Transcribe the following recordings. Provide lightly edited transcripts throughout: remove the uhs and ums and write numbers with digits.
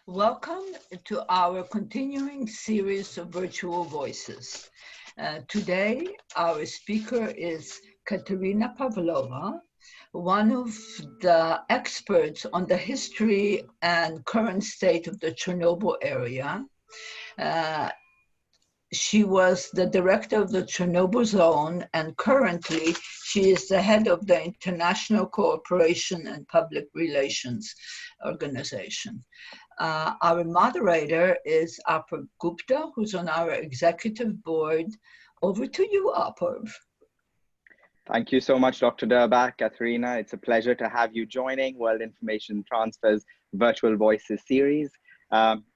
Welcome to our continuing series of virtual voices. Today, our speaker is Kateryna Pavlova, one of the experts on the history and current state of the Chernobyl area. She was the director of the Chernobyl zone, and currently she is the head of the International Cooperation and Public Relations Organization. Our moderator is Apurv Gupta, who's on our executive board. Over to you, Apurv. Thank you so much, Dr. Durbach, Kateryna. It's a pleasure to have you joining World Information Transfer's Virtual Voices series.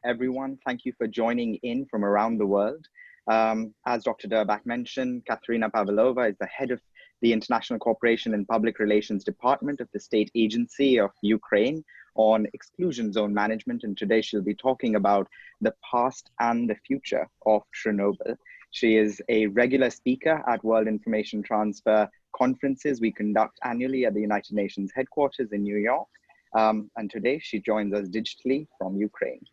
Everyone, thank you for joining in from around the world. As Dr. Durbach mentioned, Kateryna Pavlova is the head of the International Cooperation and Public Relations Department of the State Agency of Ukraine on exclusion zone management, and today she'll be talking about the past and the future of Chernobyl. She is a regular speaker at World Information Transfer conferences we conduct annually at the United Nations headquarters in New York, and today she joins us digitally from Ukraine.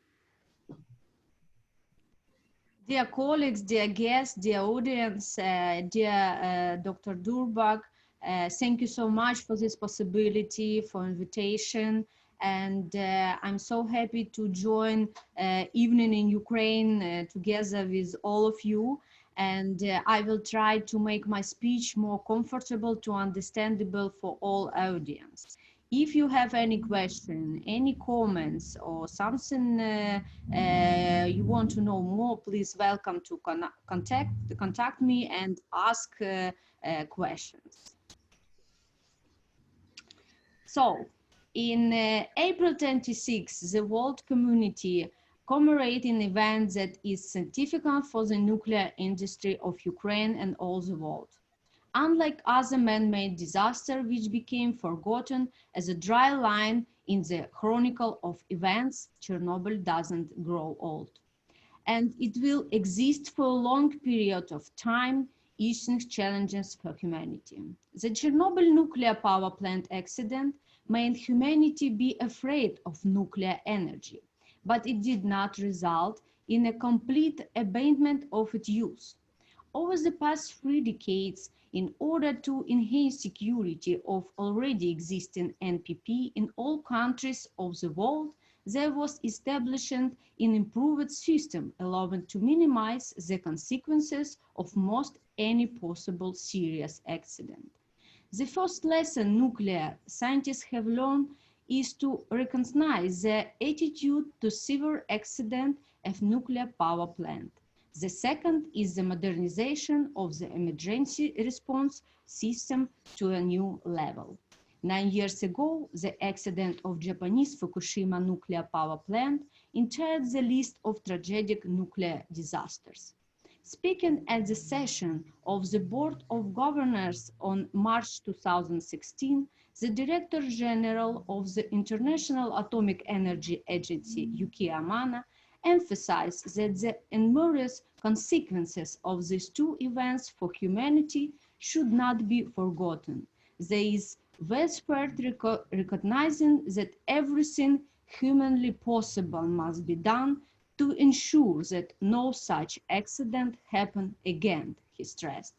Dear colleagues, dear guests, dear audience, dear Dr. Durbach, thank you so much for this possibility, for invitation. And I'm so happy to join Evening in Ukraine together with all of you. And I will try to make my speech more comfortable to understandable for all audience. If you have any question, any comments, or something you want to know more, please welcome to contact me and ask questions. So, in April 26, the world community commemorating an event that is significant for the nuclear industry of Ukraine and all the world. Unlike other man-made disasters which became forgotten as a dry line in the chronicle of events, Chernobyl doesn't grow old. And it will exist for a long period of time, issuing challenges for humanity. The Chernobyl nuclear power plant accident made humanity be afraid of nuclear energy, but it did not result in a complete abandonment of its use. Over the past 3 decades, in order to enhance security of already existing NPP in all countries of the world, there was established an improved system allowing to minimize the consequences of most any possible serious accident. The first lesson nuclear scientists have learned is to recognize the attitude to severe accident of nuclear power plant. The second is the modernization of the emergency response system to a new level. 9 years ago, the accident of Japanese Fukushima nuclear power plant entered the list of tragic nuclear disasters. Speaking at the session of the Board of Governors on March 2016, the Director General of the International Atomic Energy Agency, Yuki Amano, emphasized that the enormous consequences of these two events for humanity should not be forgotten. There is widespread recognizing that everything humanly possible must be done to ensure that no such accident happen again, he stressed.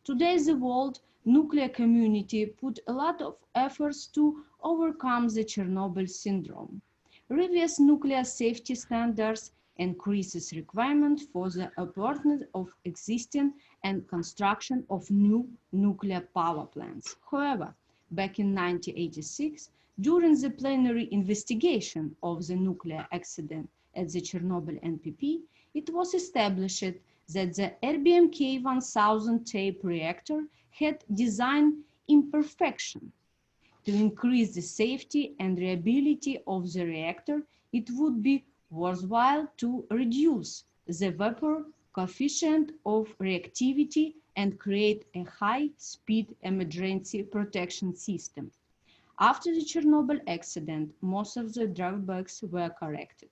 Today, the world nuclear community put a lot of efforts to overcome the Chernobyl syndrome. Reviewing nuclear safety standards increases requirement for the operations of existing and construction of new nuclear power plants. However, back in 1986, during the plenary investigation of the nuclear accident at the Chernobyl NPP, it was established that the RBMK 1000 tape reactor had design imperfection. To increase the safety and reliability of the reactor, it would be worthwhile to reduce the vapor coefficient of reactivity and create a high-speed emergency protection system. After the Chernobyl accident, most of the drawbacks were corrected.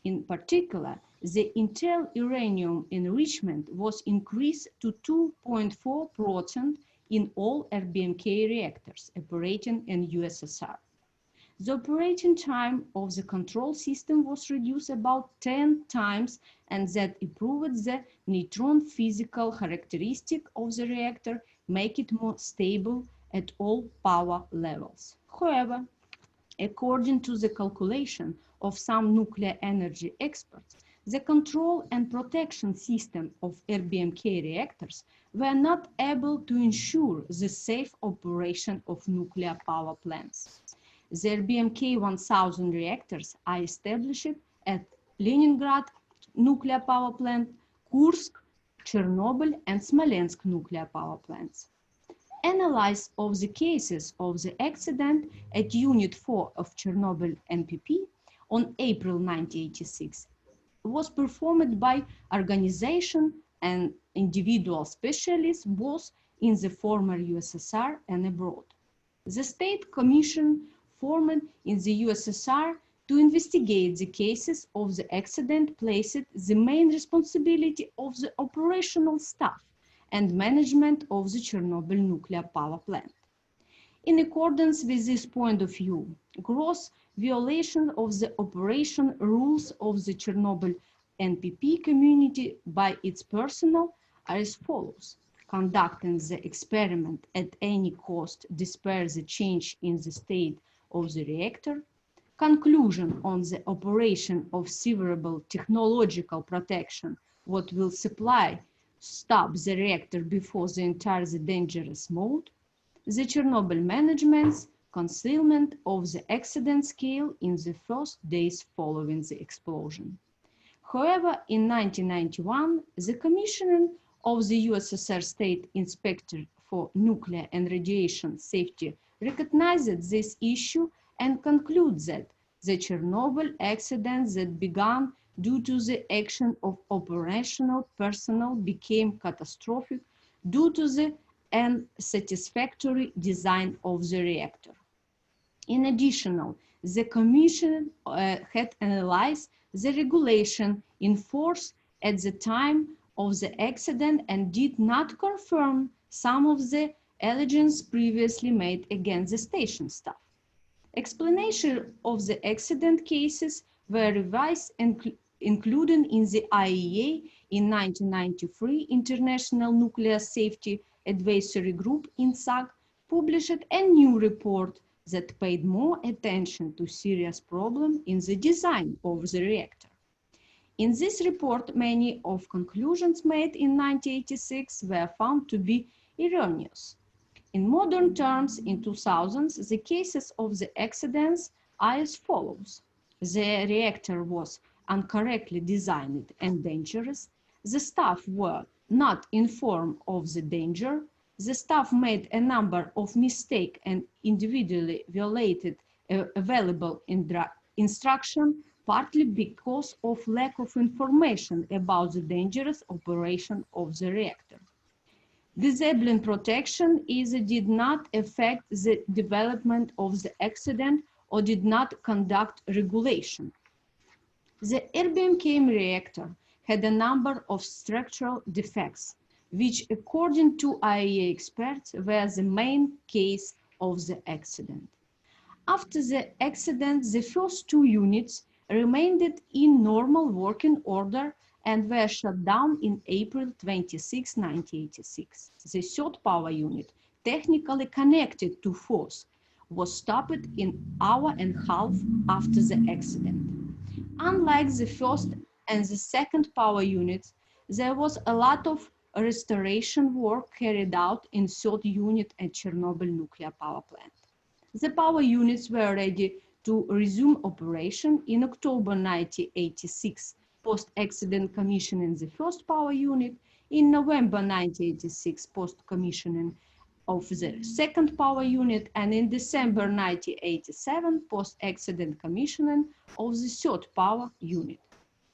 In particular, the intel uranium enrichment was increased to 2.4% in all RBMK reactors operating in USSR. The operating time of the control system was reduced about 10 times, and that improved the neutron physical characteristic of the reactor, make it more stable at all power levels. However, according to the calculation of some nuclear energy experts, the control and protection system of RBMK reactors were not able to ensure the safe operation of nuclear power plants. The RBMK 1000 reactors are established at Leningrad nuclear power plant, Kursk, Chernobyl, and Smolensk nuclear power plants. Analysis of the cases of the accident at Unit 4 of Chernobyl NPP on April 1986 was performed by organization and individual specialists both in the former USSR and abroad. The state commission formed in the USSR to investigate the cases of the accident placed the main responsibility of the operational staff and management of the Chernobyl nuclear power plant. In accordance with this point of view, gross violation of the operation rules of the Chernobyl NPP community by its personnel are as follows: conducting the experiment at any cost despite the change in the state of the reactor, conclusion on the operation of severable technological protection what will stop the reactor before the entire dangerous mode, the Chernobyl management's concealment of the accident scale in the first days following the explosion. However, in 1991, the commissioner of the USSR State Inspector for Nuclear and Radiation Safety recognized this issue and concludes that the Chernobyl accident that began due to the action of operational personnel became catastrophic due to the unsatisfactory design of the reactor. In addition, the Commission had analyzed the regulation in force at the time of the accident and did not confirm some of the allegations previously made against the station staff. Explanation of the accident cases were revised and included in the IAEA in 1993 International Nuclear Safety Advisory Group (INSAG) published a new report that paid more attention to serious problems in the design of the reactor. In this report, many of conclusions made in 1986 were found to be erroneous. In modern terms, in 2000, the cases of the accidents are as follows. The reactor was incorrectly designed and dangerous. The staff were not informed of the danger. The staff made a number of mistakes and individually violated available instruction, partly because of lack of information about the dangerous operation of the reactor. Disabling protection either did not affect the development of the accident or did not conduct regulation. The RBMK reactor had a number of structural defects, which according to IAEA experts were the main cause of the accident. After the accident, the first two units remained in normal working order and were shut down in April 26, 1986. The third power unit, technically connected to fourth, was stopped an hour and a half after the accident. Unlike the first and the second power units, there was a lot of restoration work carried out in third unit at Chernobyl nuclear power plant. The power units were ready to resume operation in October 1986, post-accident commissioning the first power unit, in November 1986, post-commissioning of the second power unit, and in December 1987, post-accident commissioning of the third power unit.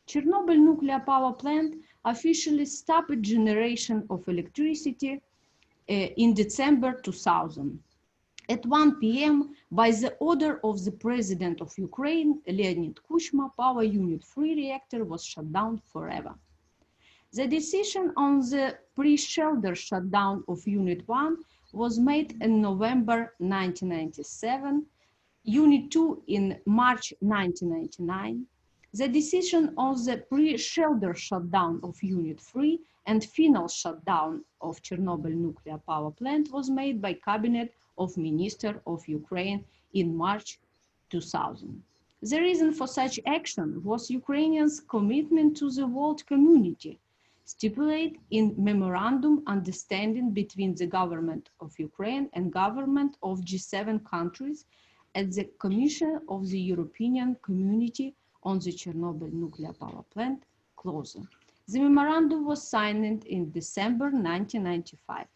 Chernobyl nuclear power plant officially stopped generation of electricity in December 2000. At 1 p.m., by the order of the President of Ukraine, Leonid Kuchma, Power Unit 3 reactor was shut down forever. The decision on the pre-shoulder shutdown of Unit 1 was made in November 1997, Unit 2 in March 1999. The decision on the pre-shoulder shutdown of Unit 3 and final shutdown of Chernobyl nuclear power plant was made by Cabinet of Ministers of Ukraine in March 2000. The reason for such action was Ukrainians' commitment to the world community, stipulated in memorandum understanding between the government of Ukraine and government of G7 countries at the Commission of the European Community on the Chernobyl nuclear power plant, closer. The memorandum was signed in December 1995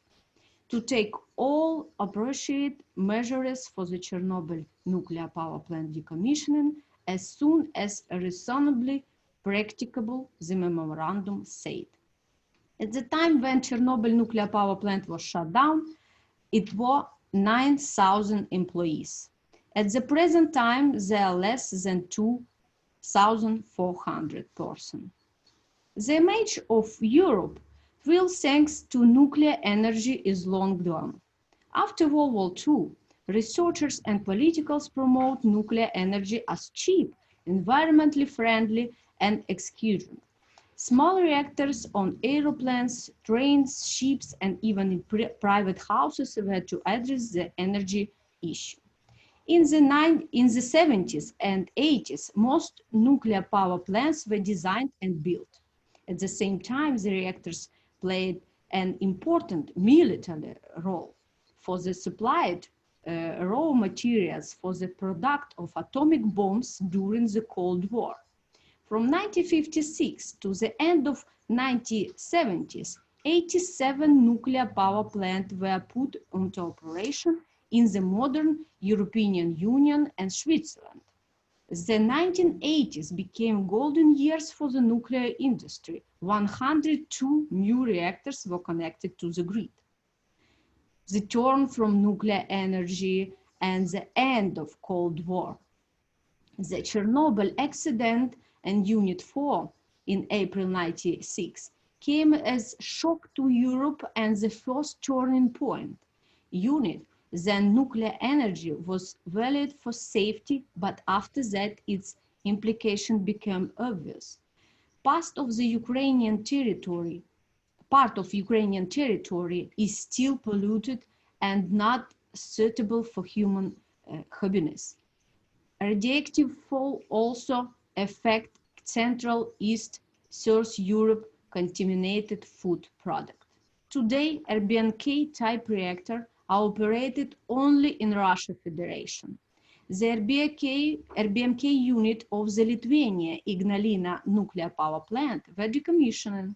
to take all appropriate measures for the Chernobyl nuclear power plant decommissioning as soon as reasonably practicable, the memorandum said. At the time when Chernobyl nuclear power plant was shut down, it were 9,000 employees. At the present time, there are less than 2,400 persons. The image of Europe will, thanks to nuclear energy, is long gone. After World War II, researchers and politicals promote nuclear energy as cheap, environmentally friendly, and exclusion. Small reactors on aeroplanes, trains, ships, and even in private houses were to address the energy issue. In the 70s and 80s, most nuclear power plants were designed and built. At the same time, the reactors played an important military role for the supplied raw materials for the product of atomic bombs during the Cold War. From 1956 to the end of 1970s, 87 nuclear power plants were put into operation in the modern European Union and Switzerland. The 1980s became golden years for the nuclear industry. 102 new reactors were connected to the grid. The turn from nuclear energy and the end of Cold War. The Chernobyl accident and Unit 4 in April 1996 came as shock to Europe and the first turning point. Unit, then nuclear energy, was valid for safety, but after that its implication became obvious. Part of Ukrainian territory is still polluted and not suitable for human happiness. Radioactive fall also affect Central East South Europe contaminated food product. Today, RBMK type reactor are operated only in Russia Federation. The RBMK unit of the Lithuania Ignalina nuclear power plant were decommissioned.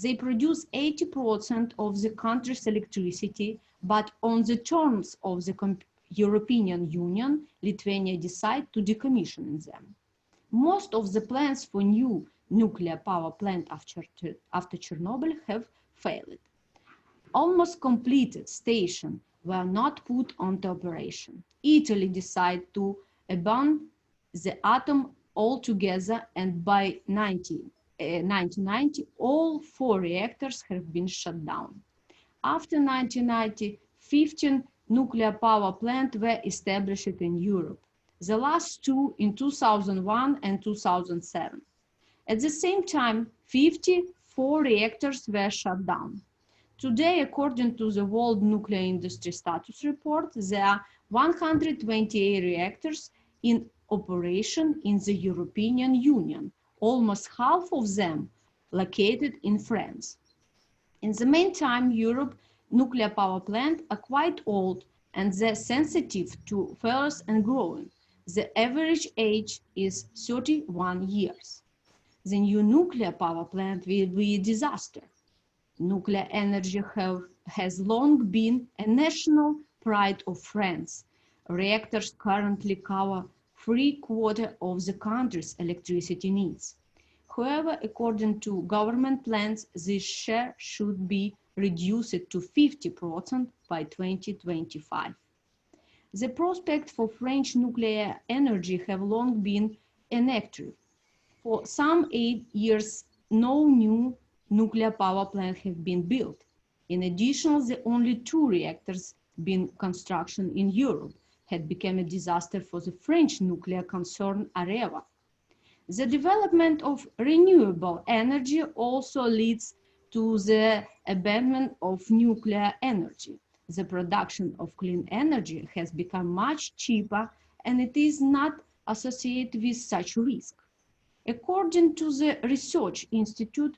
They produce 80% of the country's electricity, but on the terms of the European Union, Lithuania decided to decommission them. Most of the plans for new nuclear power plant after Chernobyl have failed. Almost completed stations were not put into operation. Italy decided to abandon the atom altogether, and by 1990, all 4 reactors have been shut down. After 1990, 15 nuclear power plants were established in Europe, the last 2 in 2001 and 2007. At the same time, 54 reactors were shut down. Today, according to the World Nuclear Industry Status Report, there are 128 reactors in operation in the European Union, almost half of them located in France. In the meantime, Europe nuclear power plants are quite old and they're sensitive to failures and growing. The average age is 31 years. The new nuclear power plant will be a disaster. Nuclear energy has long been a national pride of France. Reactors currently cover 3/4 of the country's electricity needs. However, according to government plans, this share should be reduced to 50% by 2025. The prospects for French nuclear energy have long been inactive. For some 8 years, no new nuclear power plants have been built. In addition, the only 2 reactors been construction in Europe, had become a disaster for the French nuclear concern Areva. The development of renewable energy also leads to the abandonment of nuclear energy. The production of clean energy has become much cheaper and it is not associated with such risk. According to the Research Institute,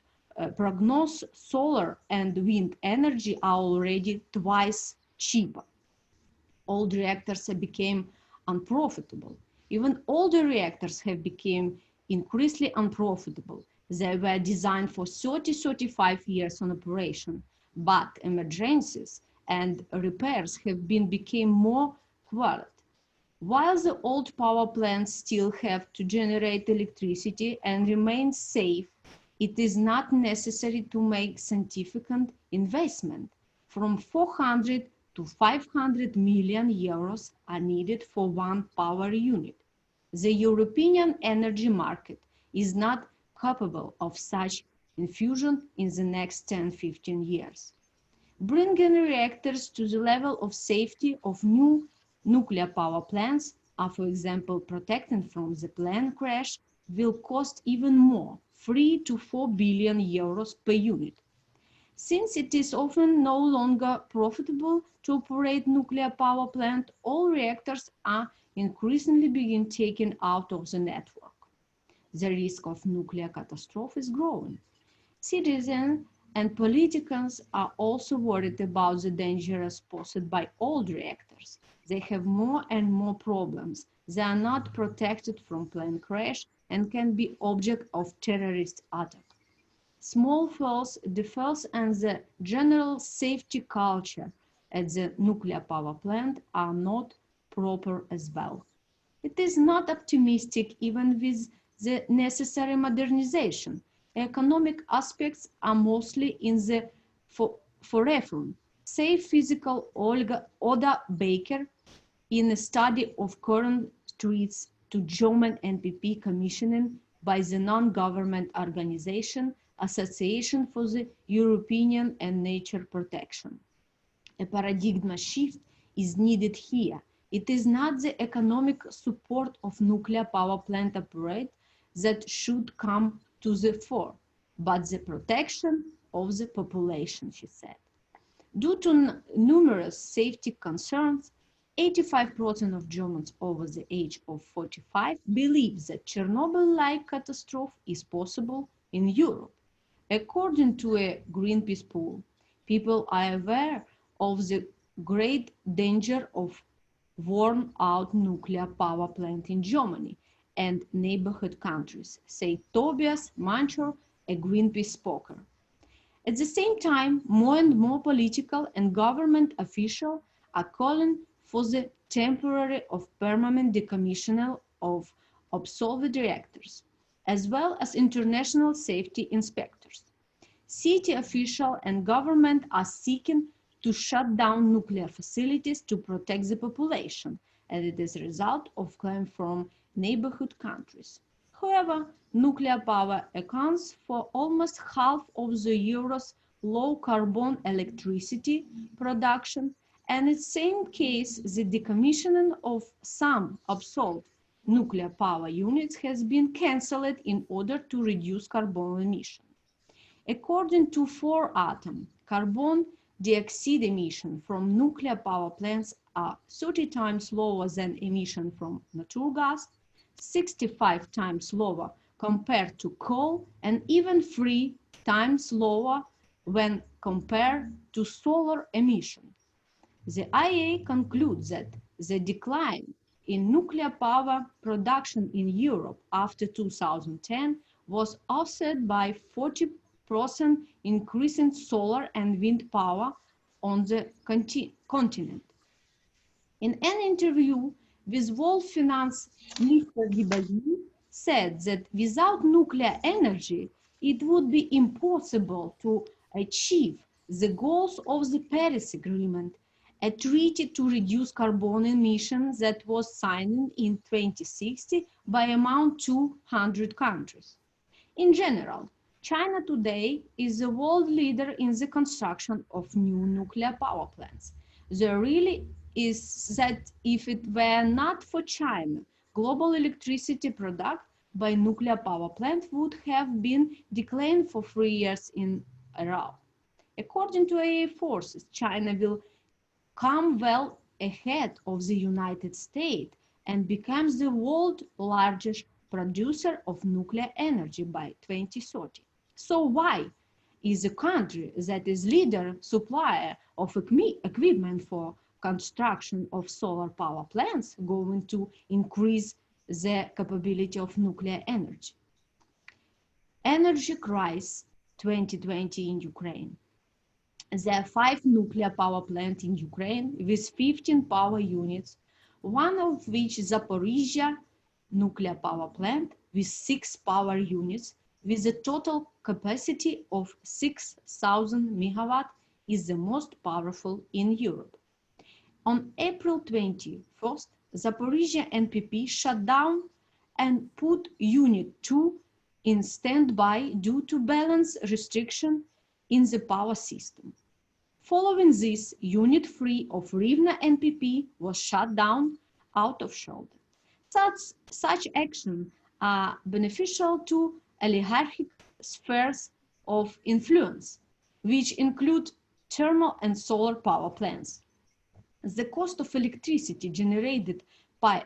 prognosis, solar and wind energy are already twice cheaper. Old reactors have become unprofitable. Even older reactors have become increasingly unprofitable. They were designed for 30-35 years on operation, but emergencies and repairs have become more frequent. While the old power plants still have to generate electricity and remain safe, it is not necessary to make significant investment. From 400 to 500 million euros are needed for one power unit. The European energy market is not capable of such infusion in the next 10-15 years. Bringing reactors to the level of safety of new nuclear power plants are, for example, protected from the planned crash, will cost even more, 3 to 4 billion euros per unit. Since it is often no longer profitable to operate nuclear power plant, all reactors are increasingly being taken out of the network. The risk of nuclear catastrophe is growing. Citizens and politicians are also worried about the dangers posed by old reactors. They have more and more problems. They are not protected from plane crash and can be object of terrorist attack. Small faults, defects, and the general safety culture at the nuclear power plant are not proper as well. It is not optimistic even with the necessary modernization. Economic aspects are mostly in the forefront. Say physical Oda Baker in a study of current threats to German NPP commissioning by the non-government organization Association for the European and Nature Protection. A paradigm shift is needed here. It is not the economic support of nuclear power plant operate that should come to the fore, but the protection of the population, she said. Due to numerous safety concerns, 85% of Germans over the age of 45 believe that Chernobyl-like catastrophe is possible in Europe. According to a Greenpeace poll, people are aware of the great danger of worn-out nuclear power plant in Germany and neighborhood countries, say Tobias Mancher, a Greenpeace spoker. At the same time, more and more political and government officials are calling for the temporary or permanent decommissioning of obsolete reactors, as well as international safety inspectors. City officials and government are seeking to shut down nuclear facilities to protect the population, and it is a result of claims from neighborhood countries. However, nuclear power accounts for almost half of the Euro's low-carbon electricity production, and in the same case, the decommissioning of some obsolete nuclear power units has been cancelled in order to reduce carbon emission. According to 4Atom, carbon dioxide emission from nuclear power plants are 30 times lower than emission from natural gas, 65 times lower compared to coal, and even 3 times lower when compared to solar emission. The IEA concludes that the decline in nuclear power production in Europe after 2010 was offset by 40% increase in solar and wind power on the continent. In an interview with World Finance, Mr. Guibali said that without nuclear energy, it would be impossible to achieve the goals of the Paris Agreement, a treaty to reduce carbon emissions that was signed in 2060 by among 200 countries. In general, China today is the world leader in the construction of new nuclear power plants. The really is that if it were not for China, global electricity product by nuclear power plant would have been declined for 3 years in a row. According to AA forces, China will come well ahead of the United States and becomes the world's largest producer of nuclear energy by 2030. So why is a country that is leader supplier of equipment for construction of solar power plants going to increase the capability of nuclear energy? Energy crisis 2020 in Ukraine. There are 5 nuclear power plants in Ukraine with 15 power units, one of which is Zaporizhzhia nuclear power plant with 6 power units with a total capacity of 6,000 megawatt is the most powerful in Europe. On April 21st, Zaporizhzhia NPP shut down and put Unit 2 in standby due to balance restriction in the power system. Following this, Unit 3 of Rivne NPP was shut down out of shoulder. Such actions are beneficial to oligarchic spheres of influence, which include thermal and solar power plants. The cost of electricity generated by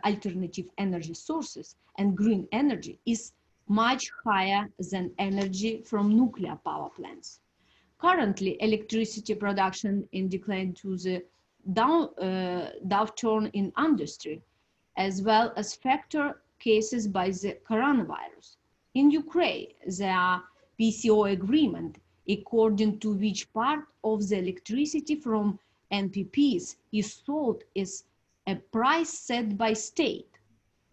alternative energy sources and green energy is much higher than energy from nuclear power plants. Currently, electricity production is decline to the downturn in industry, as well as factor cases by the coronavirus. In Ukraine, there are PCO agreement, according to which part of the electricity from NPPs is sold as a price set by state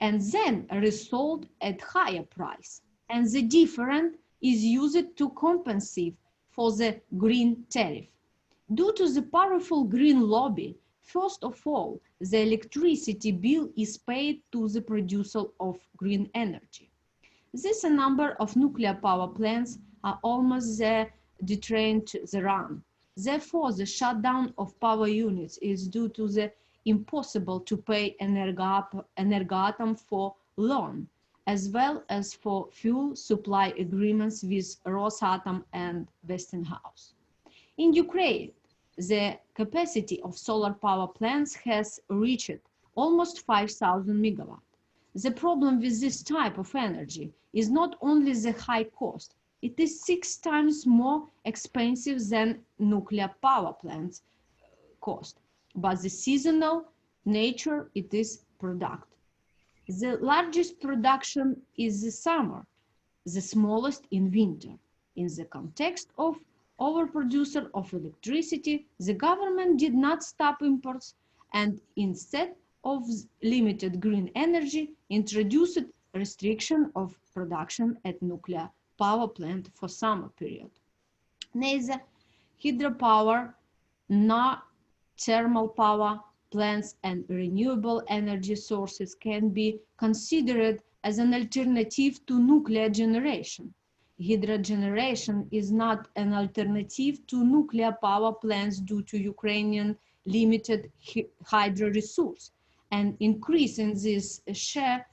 and then resold at higher price, and the difference is used to compensate for the green tariff. Due to the powerful green lobby, first of all, the electricity bill is paid to the producer of green energy. This number of nuclear power plants are almost detrained the run. Therefore, the shutdown of power units is due to the impossible to pay Energoatom for loan, as well as for fuel supply agreements with Rosatom and Westinghouse. In Ukraine, the capacity of solar power plants has reached almost 5,000 megawatts. The problem with this type of energy is not only the high cost, it is 6 times more expensive than nuclear power plants cost, but the seasonal nature it is product. The largest production is the summer, the smallest in winter. In the context of overproducer of electricity, the government did not stop imports and instead of limited green energy, introduced restriction of production at nuclear power plant for summer period. Neither hydropower nor thermal power plants and renewable energy sources can be considered as an alternative to nuclear generation. Hydro generation is not an alternative to nuclear power plants due to Ukrainian limited hydro resource, and increasing this share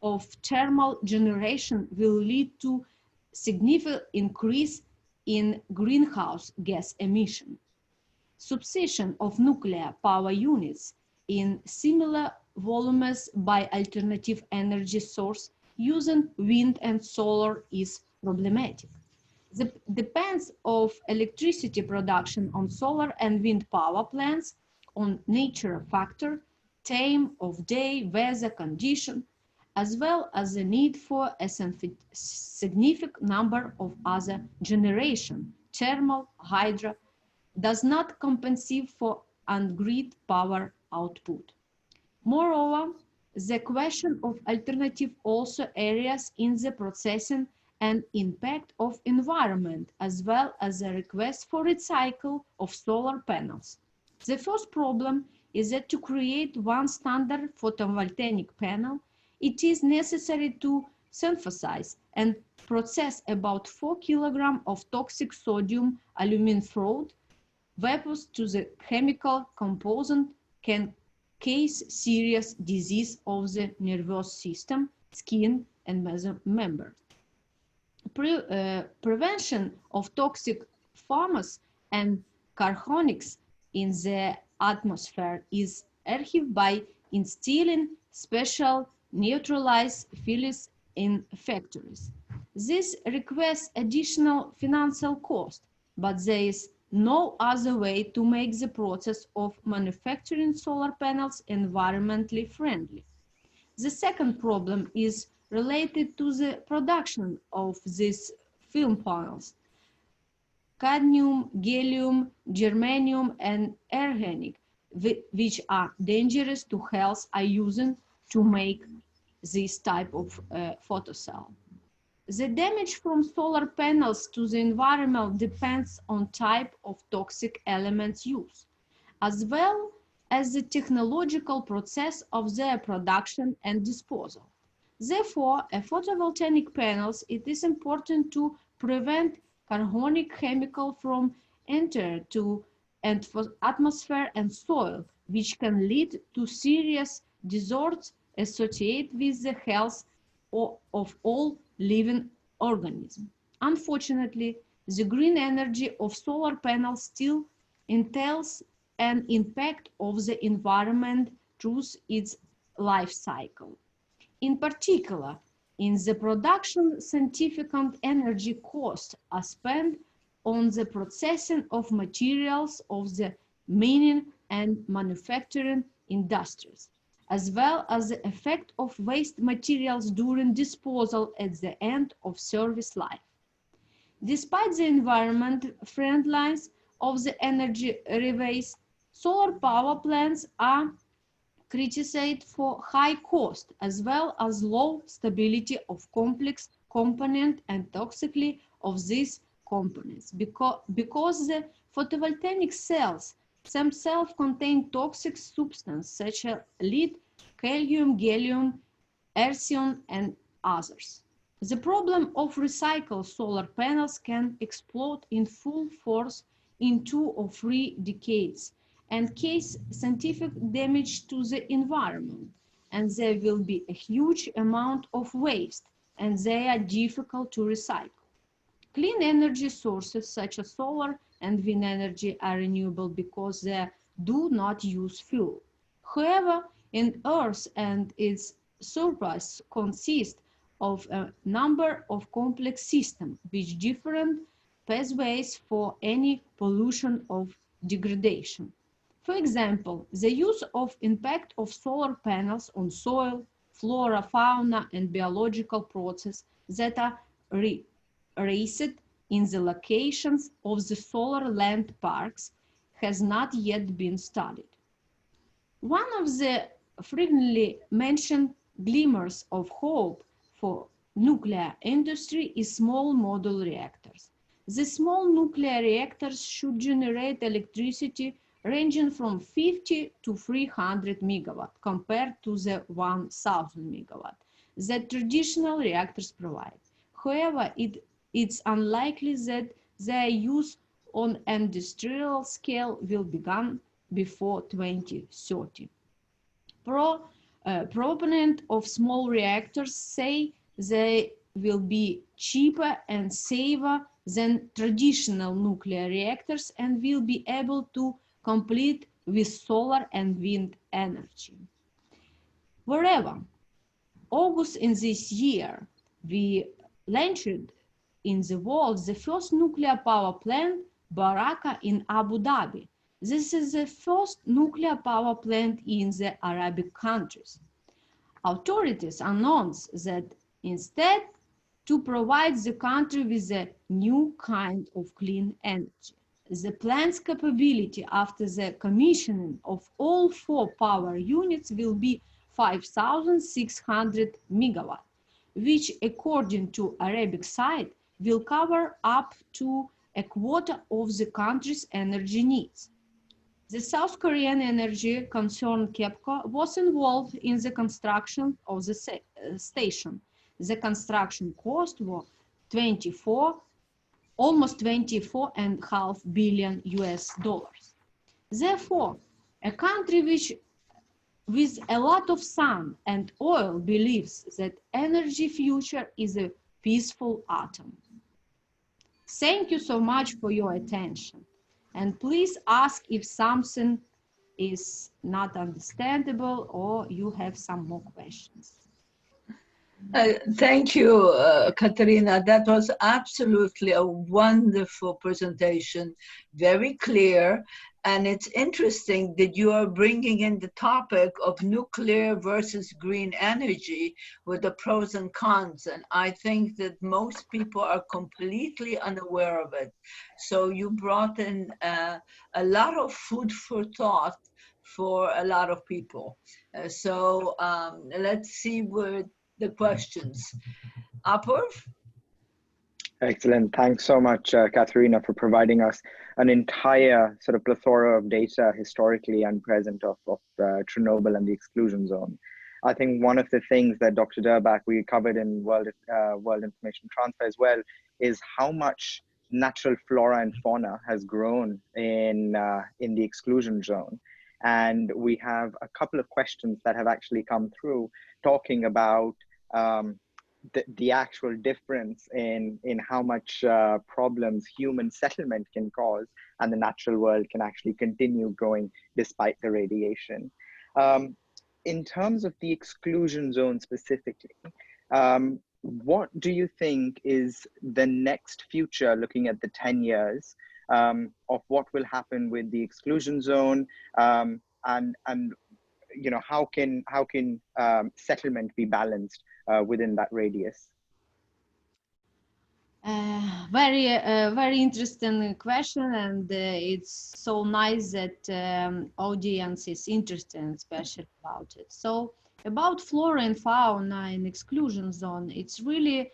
of thermal generation will lead to significant increase in greenhouse gas emission. Substitution of nuclear power units in similar volumes by alternative energy source using wind and solar is problematic. The depends of electricity production on solar and wind power plants on nature factor, time of day, weather condition, as well as the need for a significant number of other generation, thermal, hydro, does not compensate for on-grid power output. Moreover, the question of alternative also areas in the processing and impact of environment, as well as a request for recycle of solar panels. The first problem is that to create one standard photovoltaic panel, it is necessary to synthesize and process about 4 kilograms of toxic sodium aluminum fraud weapons to the chemical component can cause serious disease of the nervous system, skin, and member. Prevention of toxic pharmas and carbonics in the atmosphere is achieved by installing special neutralized fillers in factories. This requires additional financial cost, but there is no other way to make the process of manufacturing solar panels environmentally friendly. The second problem is related to the production of these film panels. Cadmium, gallium, germanium, and arsenic, which are dangerous to health, are used to make this type of photocell. The damage from solar panels to the environment depends on type of toxic elements used, as well as the technological process of their production and disposal. Therefore, a photovoltaic panels, it is important to prevent carbonic chemical from entering to atmosphere and soil, which can lead to serious disorders associated with the health of all living organisms. Unfortunately, the green energy of solar panels still entails an impact of the environment through its life cycle. In particular, in the production, significant energy costs are spent on the processing of materials of the mining and manufacturing industries, as well as the effect of waste materials during disposal at the end of service life. Despite the environment friendliness of the energy rebates, solar power plants are criticized for high cost as well as low stability of complex component and toxicity of these components because the photovoltaic cells themselves contain toxic substances such as lead, cadmium, gallium, arsen, and others. The problem of recycled solar panels can explode in full force in 2 or 3 decades and cause scientific damage to the environment, and there will be a huge amount of waste, and they are difficult to recycle. Clean energy sources such as solar and wind energy are renewable because they do not use fuel. However, in Earth and its surface consist of a number of complex systems with different pathways for any pollution of degradation. For example, the use of impact of solar panels on soil, flora, fauna, and biological processes that are raised in the locations of the solar land parks has not yet been studied. One of the frequently mentioned glimmers of hope for nuclear industry is small modular reactors. The small nuclear reactors should generate electricity ranging from 50 to 300 megawatt compared to the 1000 megawatt that traditional reactors provide. However, it's unlikely that their use on an industrial scale will begin before 2030. Proponents of small reactors say they will be cheaper and safer than traditional nuclear reactors and will be able to compete with solar and wind energy. Moreover, August in this year, we launched in the world the first nuclear power plant, Baraka, in Abu Dhabi. This is the first nuclear power plant in the Arabic countries. Authorities announced that instead to provide the country with a new kind of clean energy. The plant's capability after the commissioning of all 4 power units will be 5,600 megawatt, which according to Arabic side will cover up to a quarter of the country's energy needs. The South Korean energy concern KEPCO was involved in the construction of the station. The construction cost was $24 almost 24.5 billion US dollars. Therefore, a country which with a lot of sun and oil believes that energy future is a peaceful atom. Thank you so much for your attention. And please ask if something is not understandable or you have some more questions. Thank you, Kateryna. That was absolutely a wonderful presentation, very clear. And it's interesting that you are bringing in the topic of nuclear versus green energy with the pros and cons. And I think that most people are completely unaware of it. So you brought in a lot of food for thought for a lot of people. So let's see where the questions. Apurv? Excellent. Thanks so much, Kateryna, for providing us an entire sort of plethora of data historically and present of Chernobyl and the exclusion zone. I think one of the things that Dr. Durbach, we covered in World Information Transfer as well, is how much natural flora and fauna has grown in the exclusion zone. And we have a couple of questions that have actually come through talking about the actual difference in how much problems human settlement can cause and the natural world can actually continue growing despite the radiation. In terms of the exclusion zone specifically, what do you think is the next future, looking at the 10 years of what will happen with the exclusion zone, and you know, how can settlement be balanced within that radius? Very interesting question, and it's so nice that audience is interested, especially about it. So about flora and fauna in exclusion zone, it's really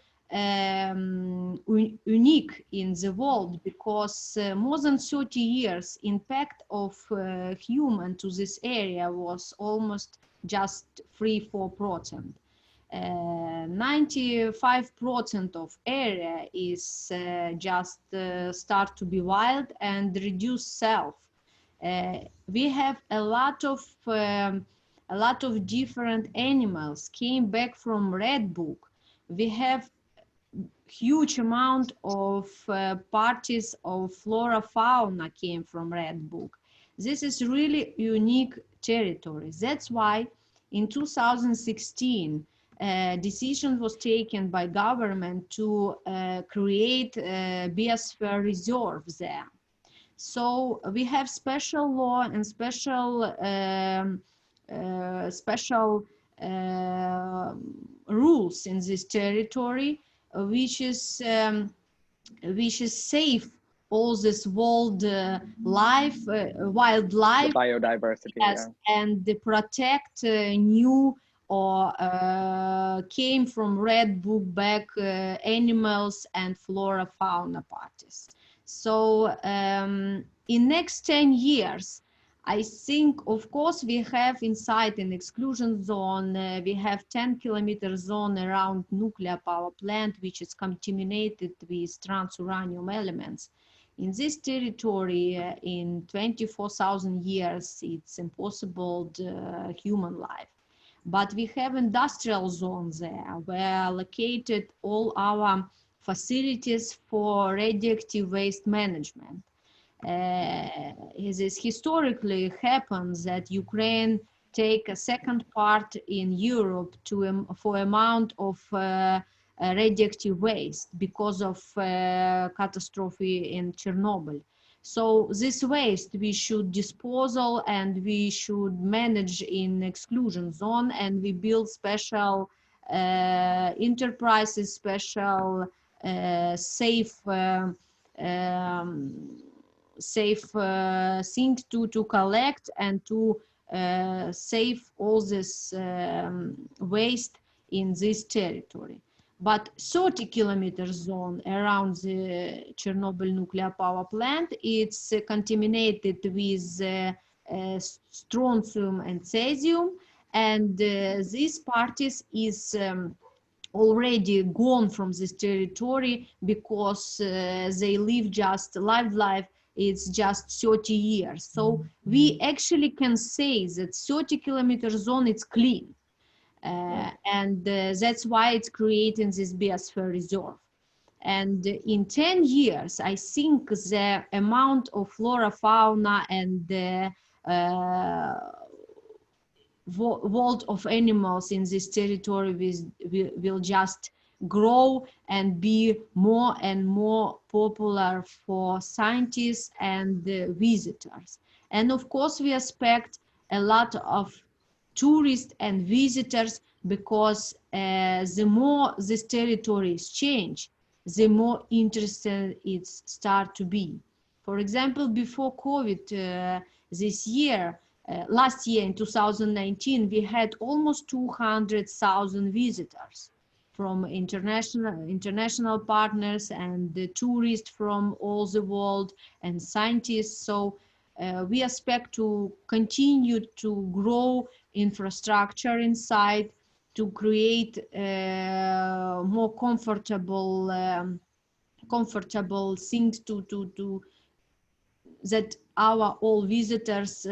unique in the world because more than 30 years impact of human to this area was almost just 3-4%. 95% of area is just start to be wild and reduce self. We have a lot of different animals came back from Red Book. We have huge amount of parties of flora fauna came from Red Book. This is really unique territory. That's why in 2016 decision was taken by government to create a biosphere reserve there. So we have special law and special rules in this territory, which is safe all this wildlife, The biodiversity, yes, yeah. and they protect new or came from Red Book back animals and flora fauna parties. So in next 10 years, I think, of course, we have inside an exclusion zone, we have 10-kilometer zone around nuclear power plant, which is contaminated with transuranium elements. In this territory, in 24,000 years, it's impossible human life. But we have industrial zones there where located all our facilities for radioactive waste management. This historically happens that Ukraine take a second part in Europe for amount of radioactive waste because of catastrophe in Chernobyl. So this waste we should disposal and we should manage in exclusion zone, and we build special enterprises, special safe thing to collect and to save all this waste in this territory. But 30-kilometer zone around the Chernobyl nuclear power plant, it's contaminated with strontium and cesium, and these parties is already gone from this territory because they live just life it's just 30 years. So we actually can say that 30-kilometer zone is clean. And that's why it's creating this biosphere reserve. And in 10 years, I think the amount of flora, fauna, and the world of animals in this territory will just grow and be more and more popular for scientists and visitors. And of course, we expect a lot of tourists and visitors because the more this territory is changed, the more interested it start to be. For example, before COVID this year, last year in 2019, we had almost 200,000 visitors from international partners and the tourists from all the world and scientists. So we expect to continue to grow infrastructure inside to create more comfortable things to that our all visitors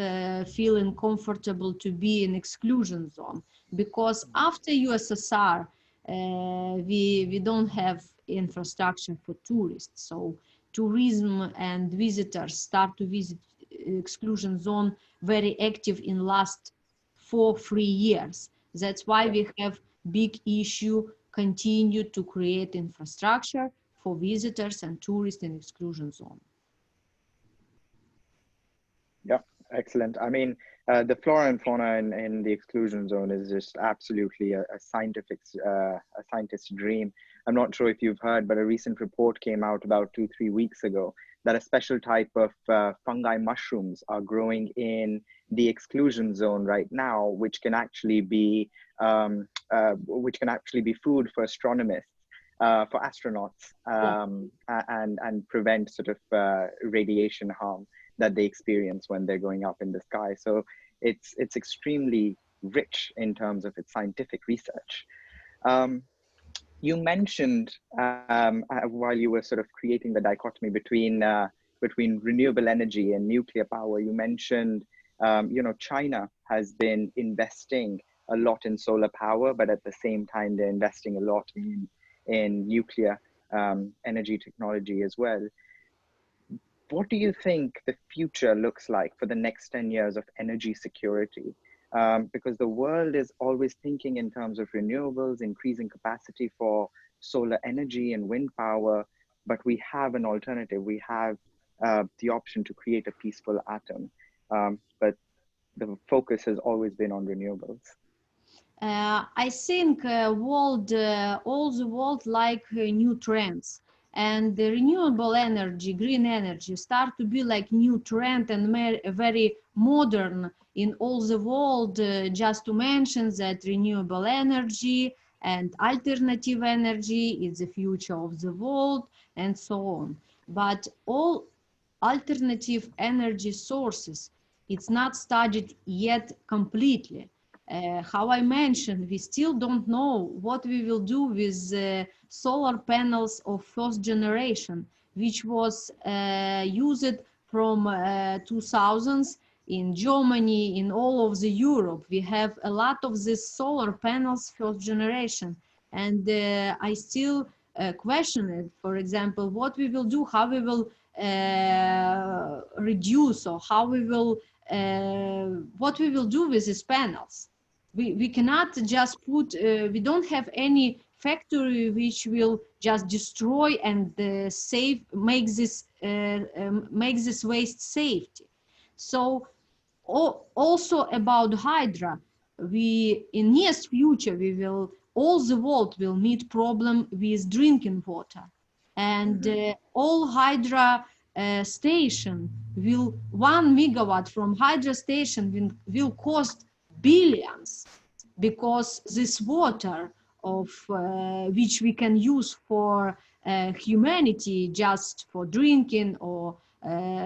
feeling comfortable to be in exclusion zone, because after USSR we don't have infrastructure for tourists, so tourism and visitors start to visit exclusion zone very active in last 3 years. That's why we have big issue continue to create infrastructure for visitors and tourists in exclusion zone. Yeah, excellent. I mean, the flora and fauna in the exclusion zone is just absolutely a scientist's dream. I'm not sure if you've heard, but a recent report came out about 2-3 weeks ago that a special type of fungi mushrooms are growing in the exclusion zone right now, which can actually be food for astronomers, for astronauts, and prevent sort of radiation harm that they experience when they're going up in the sky. So it's extremely rich in terms of its scientific research. You mentioned while you were sort of creating the dichotomy between renewable energy and nuclear power, you mentioned China has been investing a lot in solar power, but at the same time they're investing a lot in nuclear energy technology as well. What do you think the future looks like for the next 10 years of energy security? Because the world is always thinking in terms of renewables, increasing capacity for solar energy and wind power, but we have an alternative. We have the option to create a peaceful atom, but the focus has always been on renewables. I think all the world like new trends. And the renewable energy, green energy, start to be like new trend and very modern in all the world. Just to mention that renewable energy and alternative energy is the future of the world and so on. But all alternative energy sources, it's not studied yet completely. How I mentioned, we still don't know what we will do with solar panels of first generation, which was used from 2000s in Germany, in all of the Europe. We have a lot of these solar panels first generation, and I still question it. For example, what we will do, how we will reduce, or how we will what we will do with these panels. We cannot just put, we don't have any factory which will just destroy and make this waste safety. So also about hydro, in nearest future, all the world will meet problem with drinking water, and all hydro station 1 megawatt from hydro station will cost billions, because this water of which we can use for humanity, just for drinking or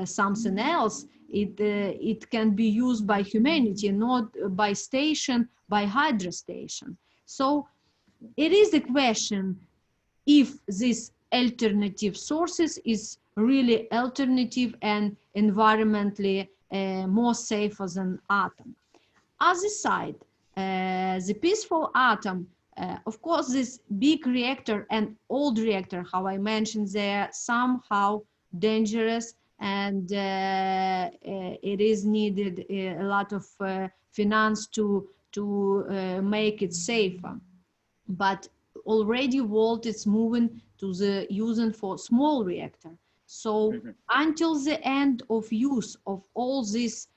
something else, it can be used by humanity, not by hydro station. So it is a question if this alternative sources is really alternative and environmentally more safer than atom. Other side, the peaceful atom, of course, this big reactor and old reactor, how I mentioned, they're somehow dangerous, and it is needed a lot of finance to make it safer. But already world is moving to the using for small reactor. So until the end of use of all these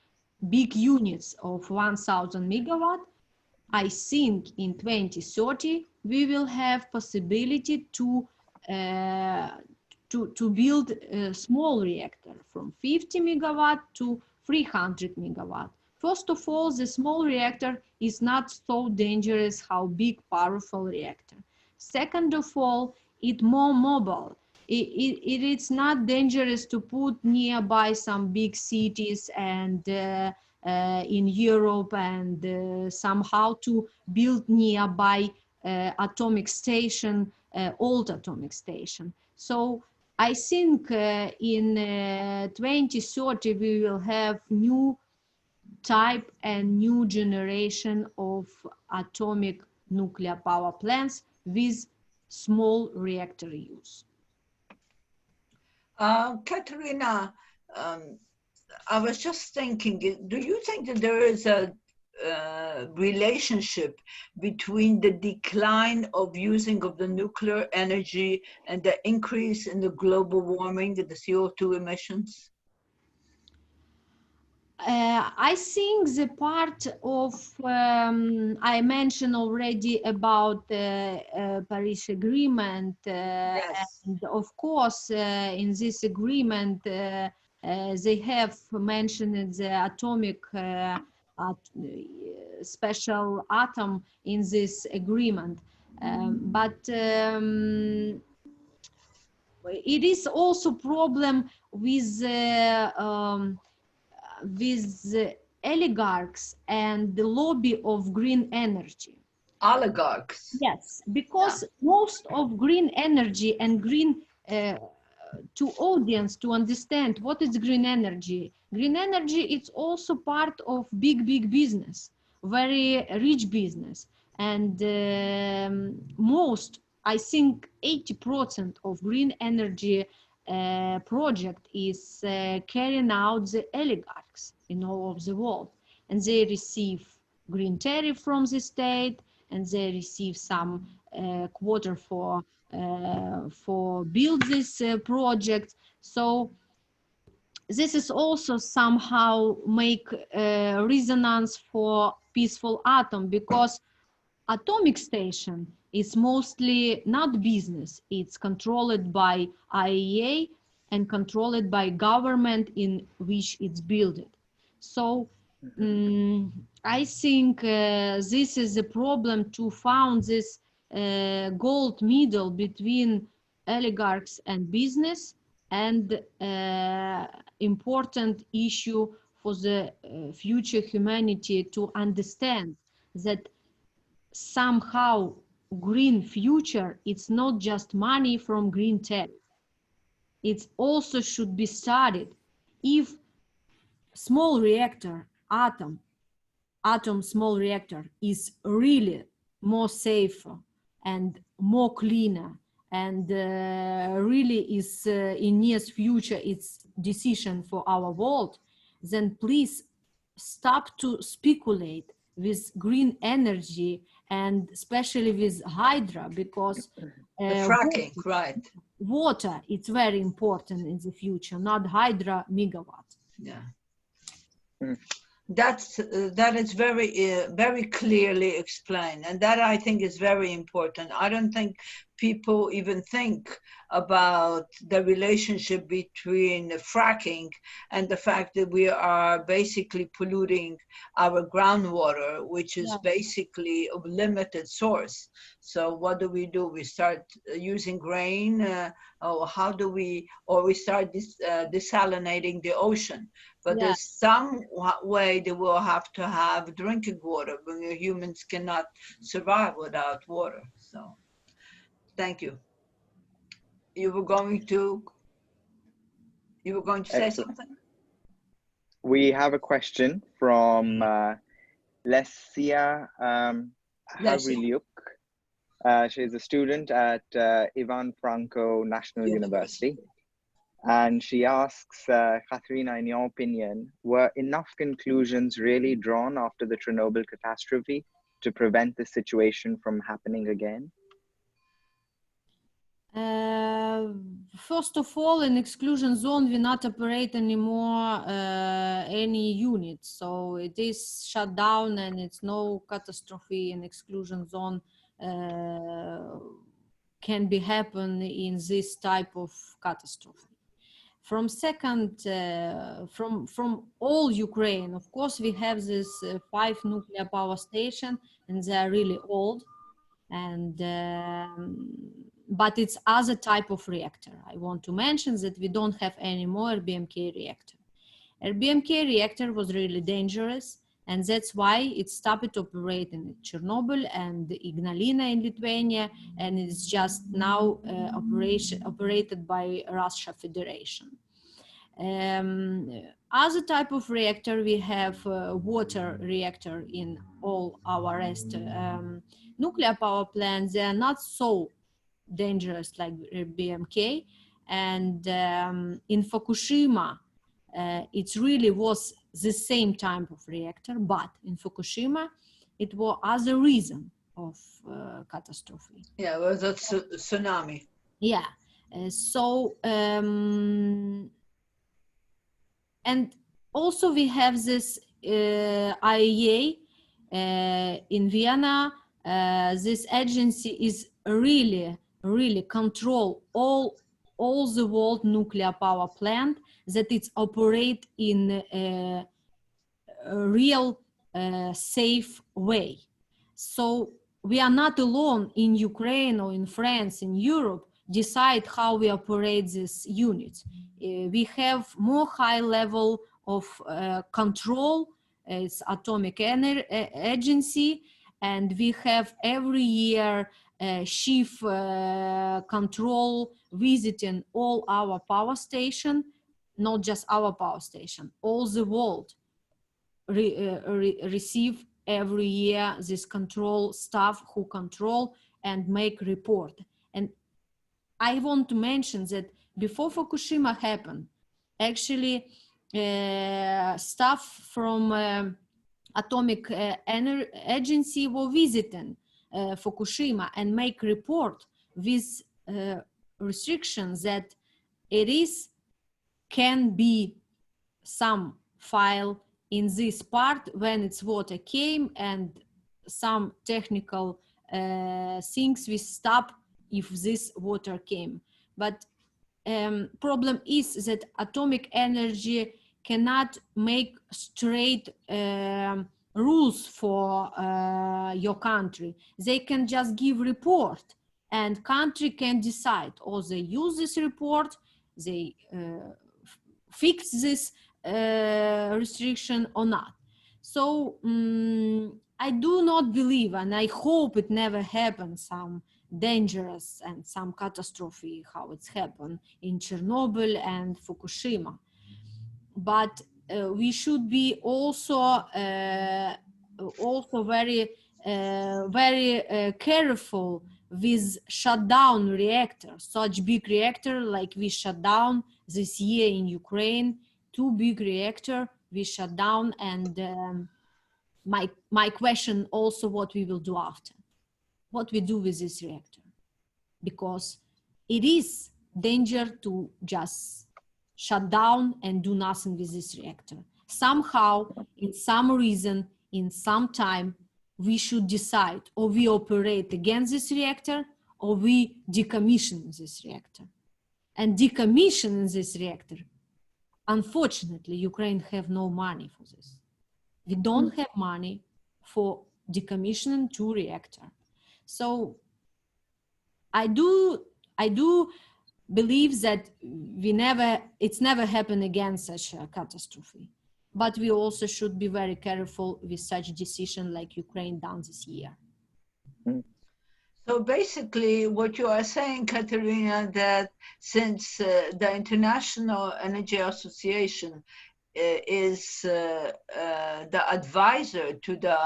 big units of 1,000 megawatt, I think in 2030 we will have possibility to build a small reactor from 50 megawatt to 300 megawatt. First of all, the small reactor is not so dangerous how big powerful reactor. Second of all, it's more mobile. It's not dangerous to put nearby some big cities and in Europe, and somehow to build nearby atomic station, old atomic station. So I think in 2030 we will have new type and new generation of atomic nuclear power plants with small reactor use. Kateryna, I was just thinking, do you think that there is a relationship between the decline of using of the nuclear energy and the increase in the global warming and the CO2 emissions? I think the part of, I mentioned already about the Paris Agreement, Yes. and of course in this agreement they have mentioned the atomic special atom in this agreement, but it is also problem with the oligarchs and the lobby of green energy. Oligarchs. Yes, because most of green energy and green, to audience to understand what is green energy. Green energy, it's also part of big business, very rich business. And most, I think 80% of green energy project is carrying out the oligarchs in all of the world, and they receive green tariff from the state, and they receive some quota for build this project. So this is also somehow make resonance for peaceful atom, because atomic station is mostly not business. It's controlled by IAEA and controlled by government in which it's built. So I think this is a problem to found this gold middle between oligarchs and business, and important issue for the future humanity to understand that somehow green future, it's not just money from green tariff. It also should be studied if small reactor, atom small reactor is really more safer and more cleaner, and really is in near future it's decision for our world, then please stop to speculate with green energy, and especially with hydro, because fracking, right? Water, it's very important in the future, not hydro megawatt. Yeah. That is very very clearly explained, and that I think is very important. I don't think people even think about the relationship between fracking and the fact that we are basically polluting our groundwater, which is basically of limited source. So what do? We start using grain, or how do we, or we start desalinating the ocean. But there's some way that we'll have to have drinking water, when humans cannot survive without water. So thank you. You were going to say Excellent. something? We have a question from Lesia Havrilyuk. She's a student at Ivan Franko National University. And she asks, Kateryna, in your opinion, were enough conclusions really drawn after the Chernobyl catastrophe to prevent this situation from happening again? First of all, in exclusion zone, we not operate anymore any units. So it is shut down and it's no catastrophe in exclusion zone can be happen in this type of catastrophe. From second, from all Ukraine, of course, we have this 5 nuclear power station, and they are really old, and but it's other type of reactor. I want to mention that we don't have any more RBMK reactor. RBMK reactor was really dangerous, and that's why it stopped operating in Chernobyl and Ignalina in Lithuania, and it's just now operated by Russia Federation. Other type of reactor, we have water reactor in all our rest nuclear power plants. They are not so dangerous like BMK, and in Fukushima it really was the same type of reactor, but in Fukushima it was other reason of catastrophe. Yeah, it was a tsunami. Yeah, and also we have this IAEA in Vienna. This agency is really control all the world nuclear power plant that it's operate in a real safe way. So we are not alone in Ukraine or in France, in Europe, decide how we operate these units. We have more high level of control. It's Atomic Energy Agency, and we have every year chief control visiting all our power station, not just our power station, all the world receive every year this control staff who control and make report. And I want to mention that before Fukushima happened, actually staff from Atomic Energy Agency were visiting Fukushima and make report with restrictions that can be some file in this part when its water came, and some technical things we stop if this water came. But problem is that atomic energy cannot make straight rules for your country. They can just give report, and country can decide, or they use this report, they fix this restriction or not. So I do not believe, and I hope it never happens, some dangerous and some catastrophe how it's happened in Chernobyl and Fukushima. But we should be also very careful with shutdown reactors, such big reactor like we shut down this year in Ukraine. 2 big reactor we shut down, and my question also, what we will do after, what we do with this reactor, because it is danger to just shut down and do nothing with this reactor. Somehow, in some reason, in some time, we should decide, or we operate against this reactor, or we decommission this reactor. And decommissioning this reactor, unfortunately, Ukraine have no money for this. We don't have money for decommissioning 2 reactors. So I do believe that it's never happened again, such a catastrophe. But we also should be very careful with such decision like Ukraine done this year. So basically what you are saying, Kateryna, that since the International Energy Association is the advisor to the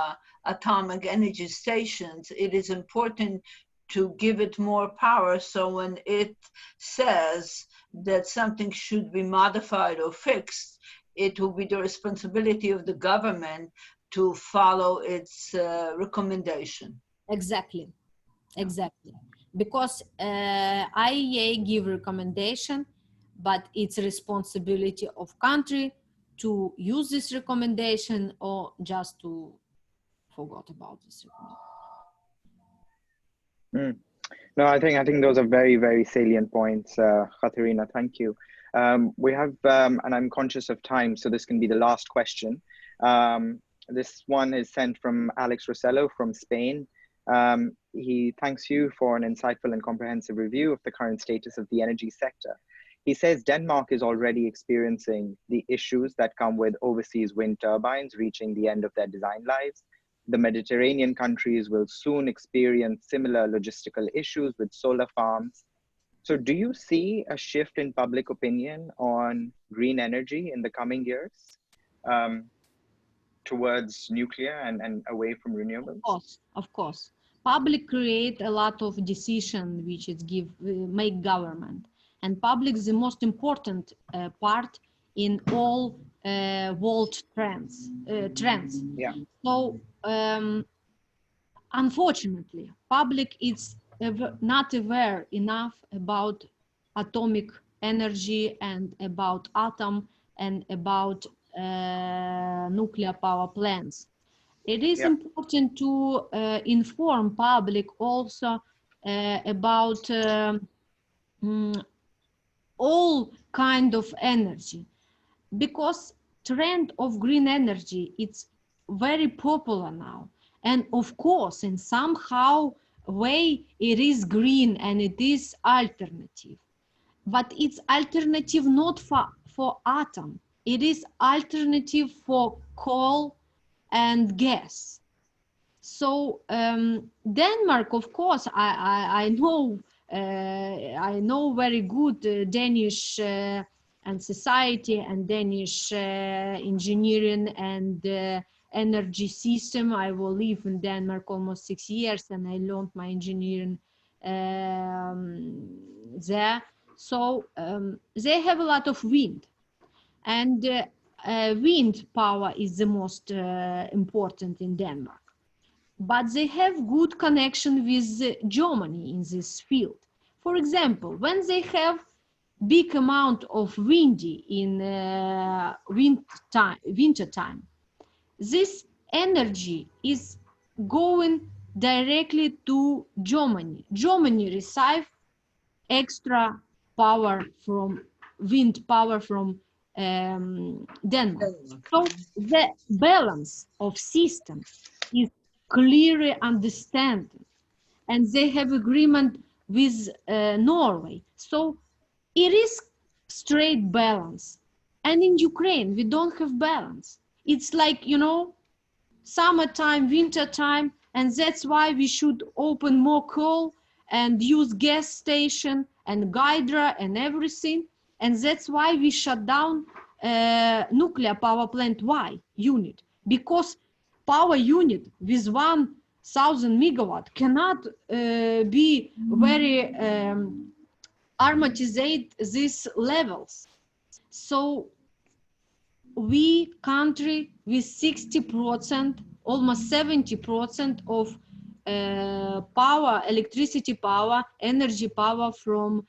atomic energy stations, it is important to give it more power, so when it says that something should be modified or fixed, it will be the responsibility of the government to follow its recommendation. Exactly. Because IAEA give recommendation, but it's responsibility of country to use this recommendation or just to forget about this recommendation. No, I think those are very, very salient points, Kateryna. Thank you. We have, and I'm conscious of time, so this can be the last question. This one is sent from Alex Rosello from Spain. He thanks you for an insightful and comprehensive review of the current status of the energy sector. He says Denmark is already experiencing the issues that come with overseas wind turbines reaching the end of their design lives. The Mediterranean countries will soon experience similar logistical issues with solar farms. So do you see a shift in public opinion on green energy in the coming years towards nuclear and away from renewables? Of course. Public create a lot of decision which it make government. And public is the most important part in all world trends. Yeah. So unfortunately, public is not aware enough about atomic energy and about atom and about nuclear power plants. It is important to inform public also about all kind of energy, because trend of green energy, it's very popular now. And of course, in somehow way, it is green and it is alternative. But it's alternative not for atom. It is alternative for coal and gas. So Denmark, of course, I know very good Danish and society and Danish engineering and energy system. I will live in Denmark almost 6 years and I learned my engineering there. So they have a lot of wind, and wind power is the most important in Denmark. But they have good connection with Germany in this field. For example, when they have big amount of windy in winter time, this energy is going directly to Germany. Germany receive extra power from wind power from Denmark. So the balance of system is clearly understood, and they have agreement with Norway. So it is straight balance. And in Ukraine, we don't have balance. It's like, you know, summertime, winter time, and that's why we should open more coal and use gas station and hydro and everything. And that's why we shut down nuclear power plant unit, because power unit with 1,000 megawatt cannot be very armatizate these levels. So we country with 60%, almost 70% of power, electricity power, energy power from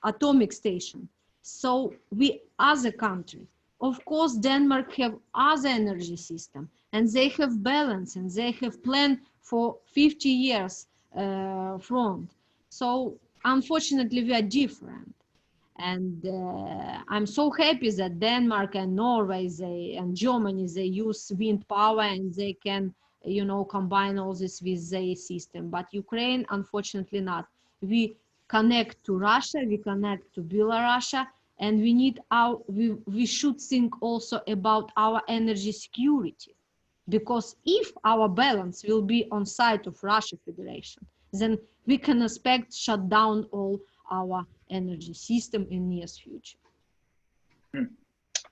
atomic station. So we as a country, of course, Denmark have other energy system, and they have balance, and they have plan for 50 years front. So unfortunately, we are different. And I'm so happy that Denmark and Norway and Germany, they use wind power and they can, you know, combine all this with their system. But Ukraine, unfortunately not. We connect to Russia, we connect to Belarus, and we need we should think also about our energy security. Because if our balance will be on side of Russia Federation, then we can expect shut down all our energy system in near future.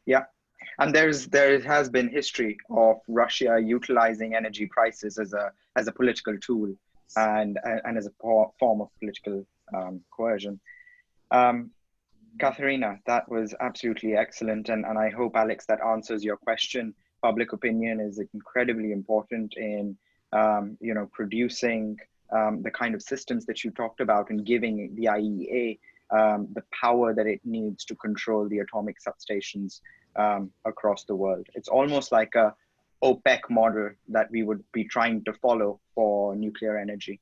Yeah, and there has been history of Russia utilizing energy prices as a political tool and as a form of political coercion. Kateryna, that was absolutely excellent, and I hope, Alex, that answers your question. Public opinion is incredibly important in you know, producing the kind of systems that you talked about and giving the IEA the power that it needs to control the atomic substations across the world. It's almost like a OPEC model that we would be trying to follow for nuclear energy.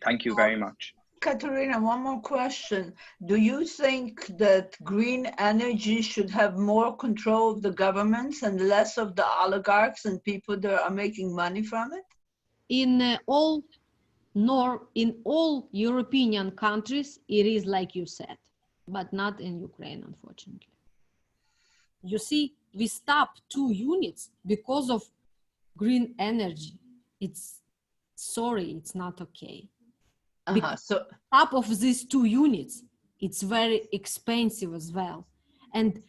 Thank you very much. Kateryna, one more question. Do you think that green energy should have more control of the governments and less of the oligarchs and people that are making money from it? In all European countries, it is like you said, but not in Ukraine, unfortunately. You see, we stopped 2 units because of green energy. It's not okay. So top of these 2 units, it's very expensive as well. And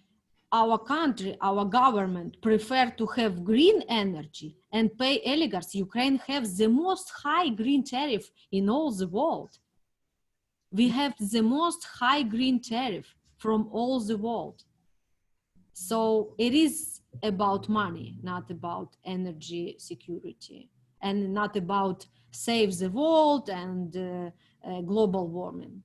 our country, our government prefer to have green energy and pay oligarchs. Ukraine has the most high green tariff in all the world. We have the most high green tariff from all the world. So it is about money, not about energy security, and not about save the world and global warming.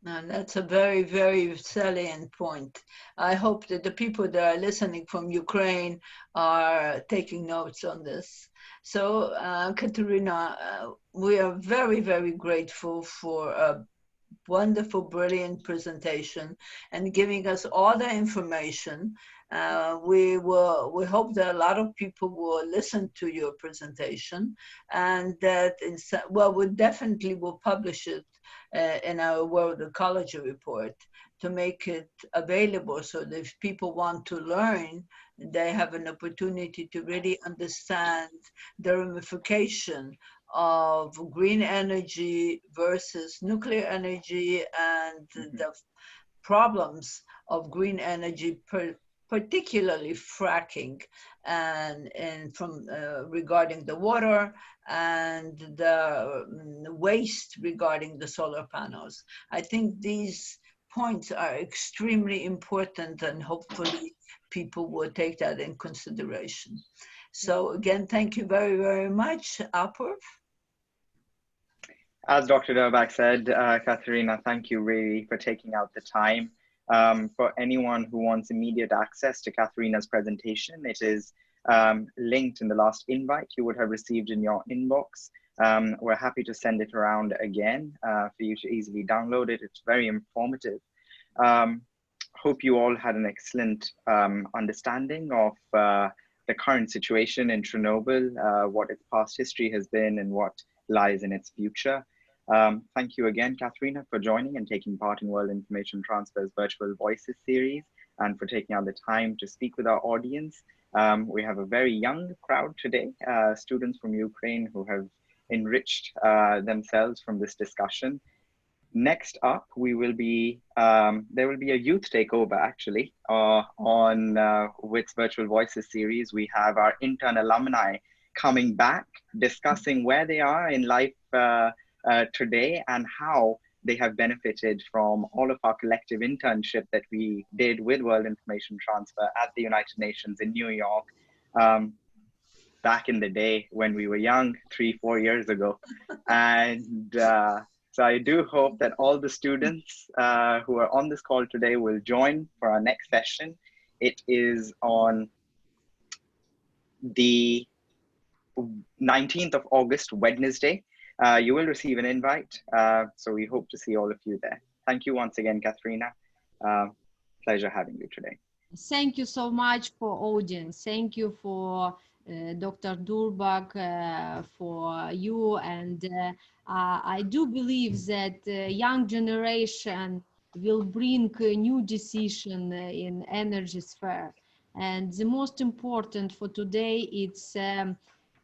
and that's a very, very salient point. I hope that the people that are listening from Ukraine are taking notes on this. So, Kateryna, we are very, very grateful for a wonderful, brilliant presentation and giving us all the information. We hope that a lot of people will listen to your presentation, and that we definitely will publish it in our World Ecology Report to make it available, so that if people want to learn, they have an opportunity to really understand the ramification of green energy versus nuclear energy and the problems of green energy, particularly fracking, and from regarding the water and the waste regarding the solar panels. I think these points are extremely important, and hopefully people will take that in consideration. So again, thank you very, very much, Apurv. As Dr. Durbach said, Kateryna, thank you really for taking out the time. For anyone who wants immediate access to Kateryna's presentation, it is linked in the last invite you would have received in your inbox. We're happy to send it around again for you to easily download it. It's very informative. Hope you all had an excellent understanding of the current situation in Chernobyl, what its past history has been and what lies in its future. Thank you again, Kateryna, for joining and taking part in World Information Transfer's Virtual Voices series, and for taking out the time to speak with our audience. We have a very young crowd today, students from Ukraine who have enriched themselves from this discussion. Next up, there will be a youth takeover actually on WIT's Virtual Voices series. We have our intern alumni coming back, discussing where they are in life today and how they have benefited from all of our collective internship that we did with World Information Transfer at the United Nations in New York back in the day when we were young, 3-4 years ago. And so I do hope that all the students who are on this call today will join for our next session. It is on the 19th of August, Wednesday, You will receive an invite. So we hope to see all of you there. Thank you once again, Kateryna. Pleasure having you today. Thank you so much for audience. Thank you for Dr. Durbak, for you. And I do believe that young generation will bring a new decision in energy sphere. And the most important for today, it's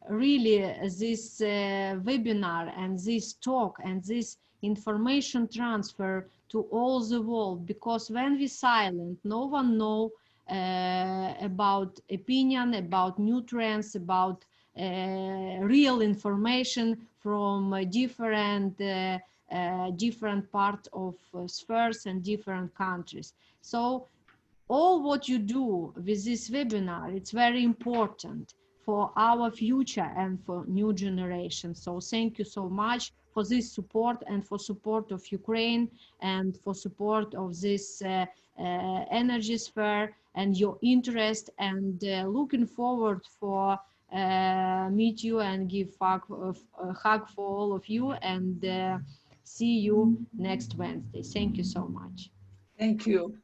really this webinar and this talk and this information transfer to all the world, because when we silent, no one know about opinion, about new trends, about real information from different part of spheres and different countries. So all what you do with this webinar, it's very important for our future and for new generations. So thank you so much for this support and for support of Ukraine and for support of this energy sphere and your interest, and looking forward for meet you and give a hug for all of you, and see you next Wednesday. Thank you so much. Thank you.